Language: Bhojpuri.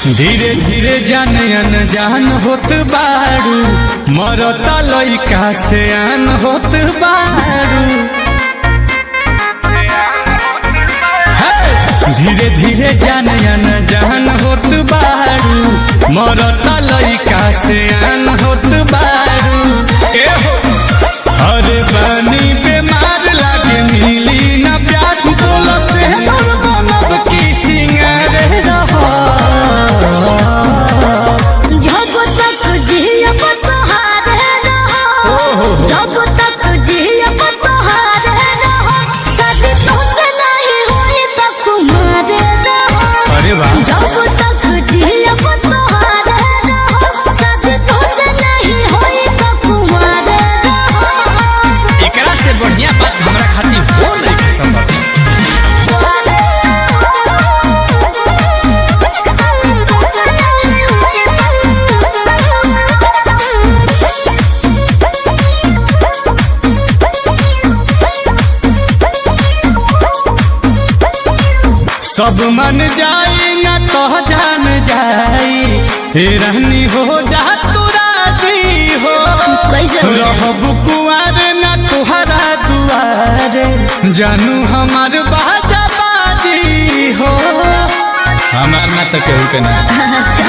धीरे धीरे जान अनजान होत बारू, मरता लइका से आन होत बारू। धीरे धीरे जान अनजान होत बारू, मरता लइका से आन होत बारू। अरे बानी बेमार लागे मिली ना प्यार, बोलो से दूर बनब की सिंगार रहा। जब तक जियब तोहारे रहो, जब तक जियब तोहारे रहो, शादी तोसे नहीं होई त कुमारे रहो। अरे वाह। जब तक जियब तोहारे रहो, शादी तोसे नहीं होई त कुमारे रहो। एकरा से बढ़िया बात हमरा खातिर हो नहीं संभव। सब मन जाई ना तो जान जाई, हे रहनी हो जा तू राजी हो। रहब कुआर ना तुहरा दुआरे, जानू हमार बाजा बाजी हो। हमार ना तो केहू के ना। अच्छा